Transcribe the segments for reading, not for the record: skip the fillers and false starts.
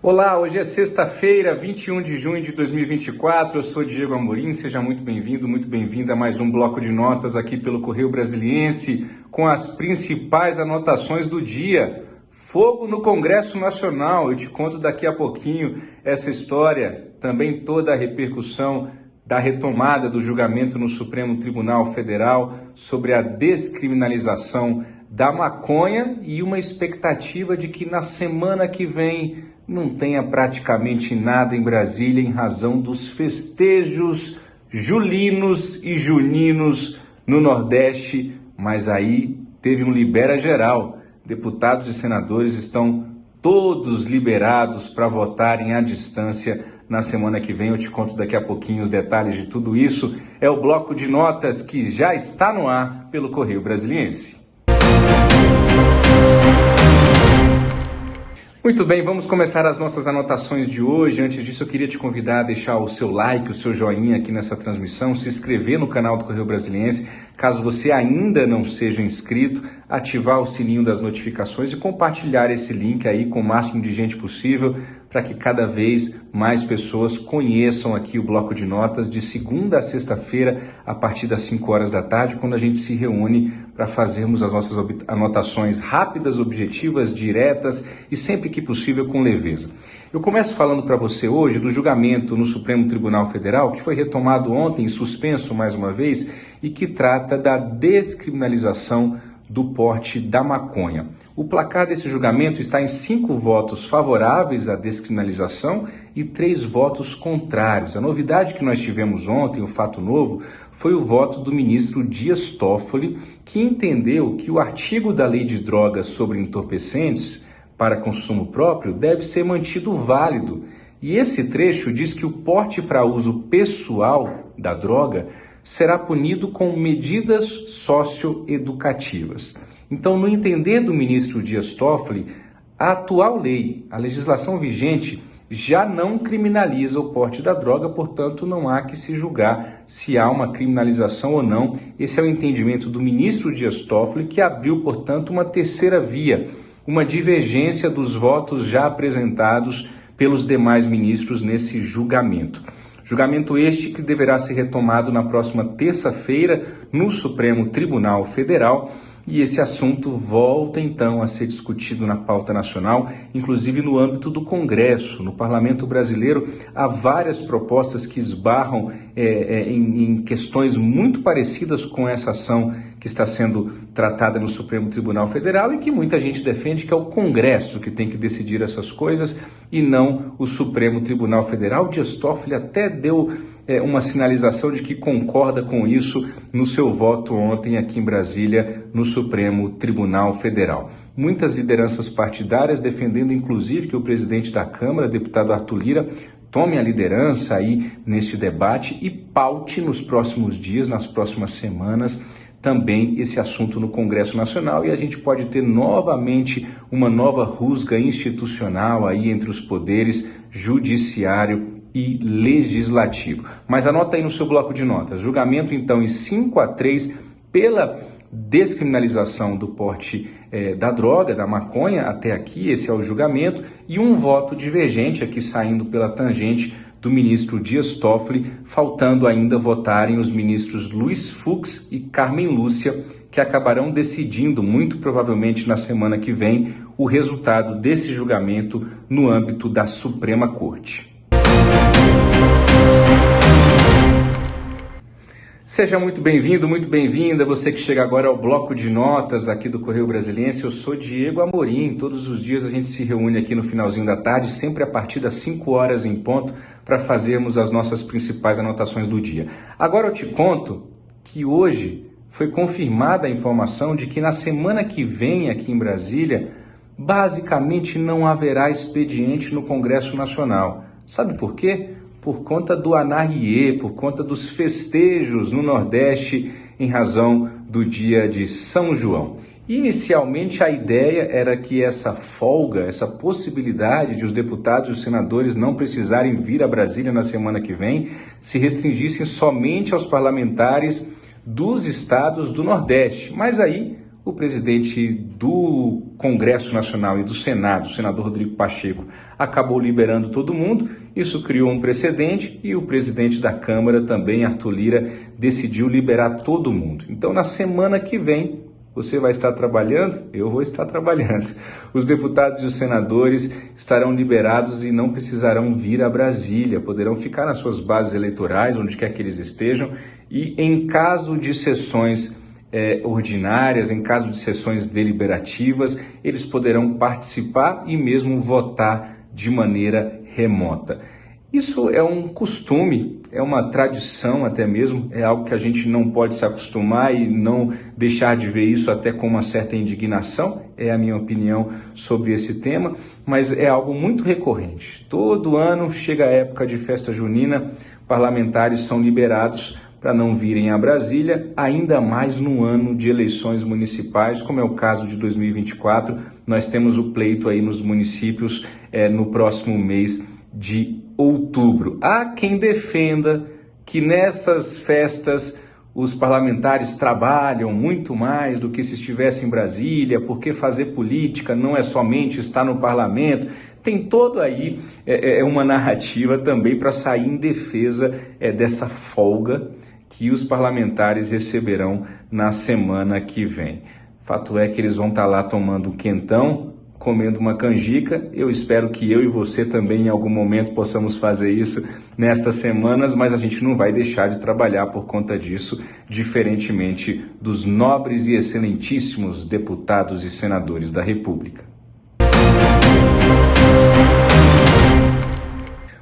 Olá, hoje é sexta-feira, 21 de junho de 2024, eu sou Diego Amorim, seja muito bem-vindo, muito bem-vinda a mais um bloco de notas aqui pelo Correio Brasiliense, com as principais anotações do dia. Fogo no Congresso Nacional, eu te conto daqui a pouquinho essa história, também toda a repercussão da retomada do julgamento no Supremo Tribunal Federal sobre a descriminalização da maconha e uma expectativa de que na semana que vem não tenha praticamente nada em Brasília em razão dos festejos julinos e juninos no Nordeste, mas aí teve um libera geral. Deputados e senadores estão todos liberados para votarem à distância na semana que vem. Eu te conto daqui a pouquinho os detalhes de tudo isso. É o bloco de notas que já está no ar pelo Correio Brasiliense. Muito bem, vamos começar as nossas anotações de hoje. Antes disso, eu queria te convidar a deixar o seu like, o seu joinha aqui nessa transmissão, se inscrever no canal do Correio Brasiliense, caso você ainda não seja inscrito, ativar o sininho das notificações e compartilhar esse link aí com o máximo de gente possível, para que cada vez mais pessoas conheçam aqui o bloco de notas de segunda a sexta-feira, a partir das 5 horas da tarde, quando a gente se reúne para fazermos as nossas anotações rápidas, objetivas, diretas e sempre que possível com leveza. Eu começo falando para você hoje do julgamento no Supremo Tribunal Federal, que foi retomado ontem, suspenso mais uma vez, e que trata da descriminalização do porte da maconha. O placar desse julgamento está em 5 votos favoráveis à descriminalização e 3 votos contrários. A novidade que nós tivemos ontem, o fato novo, foi o voto do ministro Dias Toffoli, que entendeu que o artigo da Lei de Drogas sobre entorpecentes para consumo próprio deve ser mantido válido. E esse trecho diz que o porte para uso pessoal da droga será punido com medidas socioeducativas. Então, no entender do ministro Dias Toffoli, a atual lei, a legislação vigente, já não criminaliza o porte da droga, portanto, não há que se julgar se há uma criminalização ou não. Esse é o entendimento do ministro Dias Toffoli, que abriu, portanto, uma terceira via, uma divergência dos votos já apresentados pelos demais ministros nesse julgamento. Julgamento este que deverá ser retomado na próxima terça-feira no Supremo Tribunal Federal, e esse assunto volta então a ser discutido na pauta nacional, inclusive no âmbito do Congresso. No Parlamento Brasileiro há várias propostas que esbarram em questões muito parecidas com essa ação que está sendo tratada no Supremo Tribunal Federal e que muita gente defende que é o Congresso que tem que decidir essas coisas e não o Supremo Tribunal Federal. Dias Toffoli até deu uma sinalização de que concorda com isso no seu voto ontem aqui em Brasília, no Supremo Tribunal Federal. Muitas lideranças partidárias defendendo, inclusive, que o presidente da Câmara, deputado Arthur Lira, tome a liderança aí neste debate e paute nos próximos dias, nas próximas semanas, também esse assunto no Congresso Nacional, e a gente pode ter novamente uma nova rusga institucional aí entre os poderes judiciário e legislativo. Mas anota aí no seu bloco de notas. Julgamento então em 5-3 pela descriminalização do porte da droga, da maconha, até aqui, esse é o julgamento, e um voto divergente aqui saindo pela tangente do ministro Dias Toffoli, faltando ainda votarem os ministros Luiz Fux e Carmen Lúcia, que acabarão decidindo, muito provavelmente na semana que vem, o resultado desse julgamento no âmbito da Suprema Corte. Seja muito bem-vindo, muito bem-vinda, você que chega agora ao bloco de notas aqui do Correio Brasiliense. Eu sou Diego Amorim, todos os dias a gente se reúne aqui no finalzinho da tarde, sempre a partir das 5 horas em ponto, para fazermos as nossas principais anotações do dia. Agora eu te conto que hoje foi confirmada a informação de que na semana que vem aqui em Brasília, basicamente não haverá expediente no Congresso Nacional. Sabe por quê? Por conta do Anahiê, por conta dos festejos no Nordeste em razão do dia de São João. Inicialmente a ideia era que essa folga, essa possibilidade de os deputados e os senadores não precisarem vir a Brasília na semana que vem, se restringissem somente aos parlamentares dos estados do Nordeste. Mas aí o presidente do Congresso Nacional e do Senado, o senador Rodrigo Pacheco, acabou liberando todo mundo. Isso criou um precedente e o presidente da Câmara também, Arthur Lira, decidiu liberar todo mundo. Então, na semana que vem, você vai estar trabalhando? Eu vou estar trabalhando. Os deputados e os senadores estarão liberados e não precisarão vir a Brasília, poderão ficar nas suas bases eleitorais, onde quer que eles estejam, e em caso de sessões ordinárias, em caso de sessões deliberativas, eles poderão participar e mesmo votar de maneira remota. Isso é um costume, é uma tradição até mesmo, é algo que a gente não pode se acostumar e não deixar de ver isso até com uma certa indignação, é a minha opinião sobre esse tema, mas é algo muito recorrente. Todo ano chega a época de festa junina, parlamentares são liberados para não virem a Brasília, ainda mais no ano de eleições municipais, como é o caso de 2024. Nós temos o pleito aí nos municípios no próximo mês de outubro. Há quem defenda que nessas festas os parlamentares trabalham muito mais do que se estivessem em Brasília, porque fazer política não é somente estar no parlamento. Tem todo aí uma narrativa também para sair em defesa dessa folga que os parlamentares receberão na semana que vem. Fato é que eles vão estar lá tomando um quentão, comendo uma canjica. Eu espero que eu e você também em algum momento possamos fazer isso nestas semanas, mas a gente não vai deixar de trabalhar por conta disso, diferentemente dos nobres e excelentíssimos deputados e senadores da República.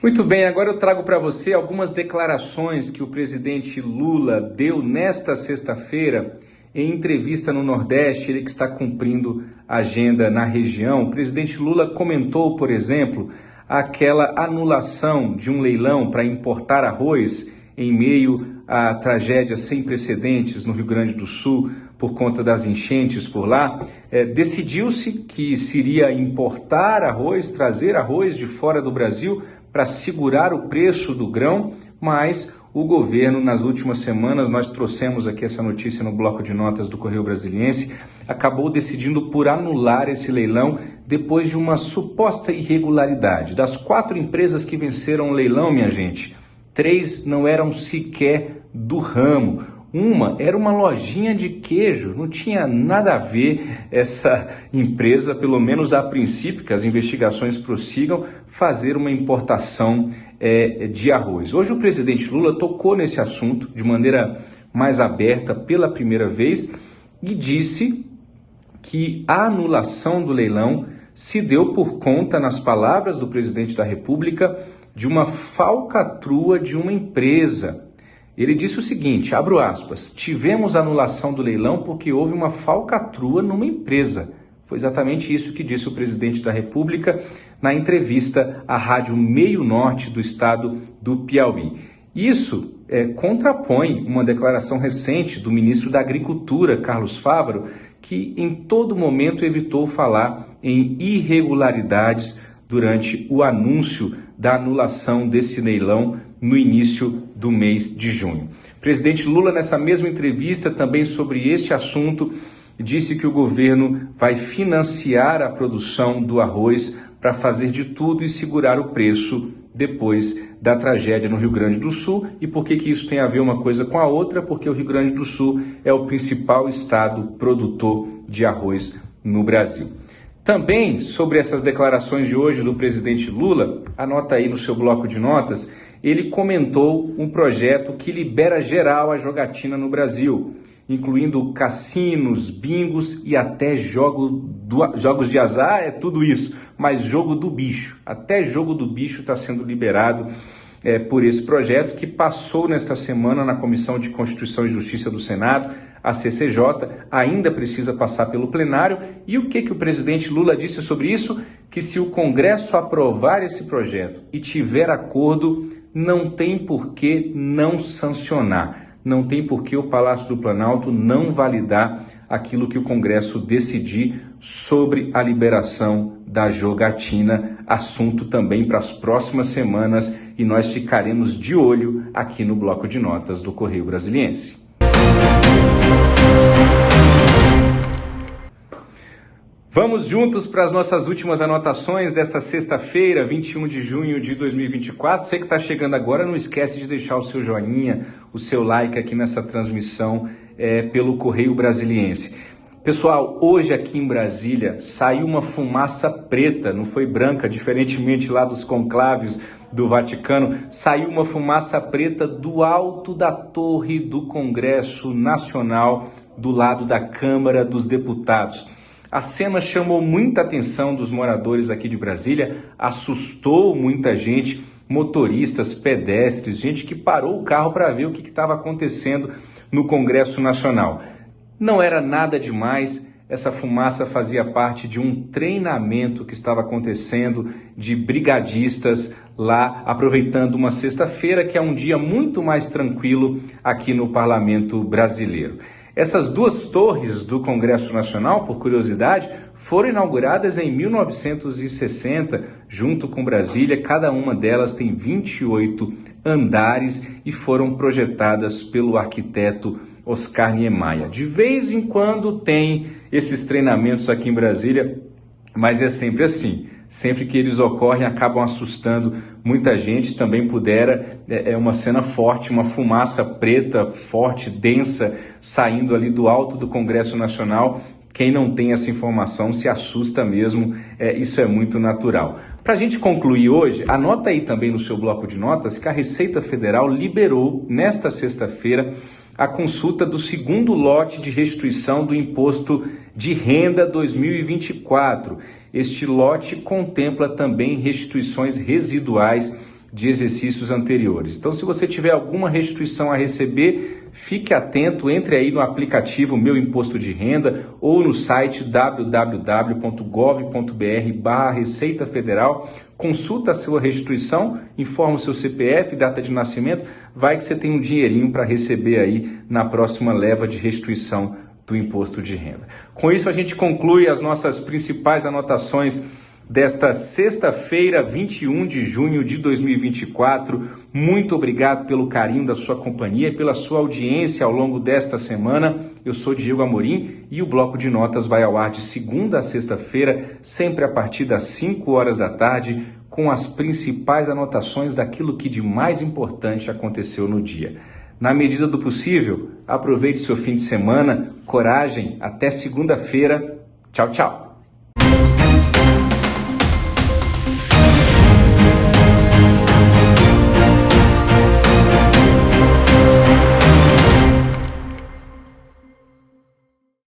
Muito bem, agora eu trago para você algumas declarações que o presidente Lula deu nesta sexta-feira em entrevista no Nordeste, ele que está cumprindo agenda na região. O presidente Lula comentou, por exemplo, aquela anulação de um leilão para importar arroz em meio à tragédia sem precedentes no Rio Grande do Sul por conta das enchentes por lá. Decidiu-se que se iria importar arroz, trazer arroz de fora do Brasil para segurar o preço do grão, mas o governo, nas últimas semanas, nós trouxemos aqui essa notícia no bloco de notas do Correio Brasiliense, acabou decidindo por anular esse leilão depois de uma suposta irregularidade. Das 4 empresas que venceram o leilão, minha gente, 3 não eram sequer do ramo. Uma era uma lojinha de queijo, não tinha nada a ver essa empresa, pelo menos a princípio, que as investigações prossigam, fazer uma importação de arroz. Hoje o presidente Lula tocou nesse assunto de maneira mais aberta pela primeira vez e disse que a anulação do leilão se deu por conta, nas palavras do presidente da República, de uma falcatrua de uma empresa. Ele disse o seguinte, abro aspas, tivemos anulação do leilão porque houve uma falcatrua numa empresa. Foi exatamente isso que disse o presidente da República na entrevista à Rádio Meio Norte do estado do Piauí. Isso contrapõe uma declaração recente do ministro da Agricultura, Carlos Fávaro, que em todo momento evitou falar em irregularidades durante o anúncio da anulação desse leilão no início do mês de junho. O presidente Lula, nessa mesma entrevista, também sobre este assunto, disse que o governo vai financiar a produção do arroz para fazer de tudo e segurar o preço depois da tragédia no Rio Grande do Sul. E por que isso tem a ver uma coisa com a outra? Porque o Rio Grande do Sul é o principal estado produtor de arroz no Brasil. Também sobre essas declarações de hoje do presidente Lula, anota aí no seu bloco de notas, ele comentou um projeto que libera geral a jogatina no Brasil, incluindo cassinos, bingos e até jogos de azar, tudo isso, mas jogo do bicho. Até jogo do bicho está sendo liberado por esse projeto que passou nesta semana na Comissão de Constituição e Justiça do Senado, a CCJ, ainda precisa passar pelo plenário. E o que o presidente Lula disse sobre isso? Que se o Congresso aprovar esse projeto e tiver acordo, não tem por que não sancionar. Não tem por que o Palácio do Planalto não validar aquilo que o Congresso decidir sobre a liberação da jogatina, assunto também para as próximas semanas, e nós ficaremos de olho aqui no bloco de notas do Correio Brasiliense. Vamos juntos para as nossas últimas anotações dessa sexta-feira, 21 de junho de 2024. Você que está chegando agora, não esquece de deixar o seu joinha, o seu like aqui nessa transmissão pelo Correio Brasiliense. Pessoal, hoje aqui em Brasília saiu uma fumaça preta, não foi branca, diferentemente lá dos conclaves do Vaticano, saiu uma fumaça preta do alto da torre do Congresso Nacional, do lado da Câmara dos Deputados. A cena chamou muita atenção dos moradores aqui de Brasília, assustou muita gente, motoristas, pedestres, gente que parou o carro para ver o que estava acontecendo no Congresso Nacional. Não era nada demais, essa fumaça fazia parte de um treinamento que estava acontecendo de brigadistas lá, aproveitando uma sexta-feira, que é um dia muito mais tranquilo aqui no Parlamento Brasileiro. Essas duas torres do Congresso Nacional, por curiosidade, foram inauguradas em 1960, junto com Brasília. Cada uma delas tem 28 andares e foram projetadas pelo arquiteto Oscar Niemeyer. De vez em quando tem esses treinamentos aqui em Brasília, mas é sempre assim. Sempre que eles ocorrem, acabam assustando muita gente. Também é uma cena forte, uma fumaça preta, forte, densa, saindo ali do alto do Congresso Nacional. Quem não tem essa informação se assusta mesmo, isso é muito natural. Para a gente concluir hoje, anota aí também no seu bloco de notas que a Receita Federal liberou, nesta sexta-feira, a consulta do segundo lote de restituição do Imposto de Renda 2024. Este lote contempla também restituições residuais de exercícios anteriores. Então, se você tiver alguma restituição a receber, fique atento, entre aí no aplicativo Meu Imposto de Renda ou no site www.gov.br/Receita Federal, consulta a sua restituição, informa o seu CPF, data de nascimento, vai que você tem um dinheirinho para receber aí na próxima leva de restituição do Imposto de Renda. Com isso, a gente conclui as nossas principais anotações desta sexta-feira, 21 de junho de 2024. Muito obrigado pelo carinho da sua companhia e pela sua audiência ao longo desta semana. Eu sou Diego Amorim e o Bloco de Notas vai ao ar de segunda a sexta-feira, sempre a partir das 5 horas da tarde, com as principais anotações daquilo que de mais importante aconteceu no dia. Na medida do possível, aproveite seu fim de semana, coragem, até segunda-feira. Tchau, tchau.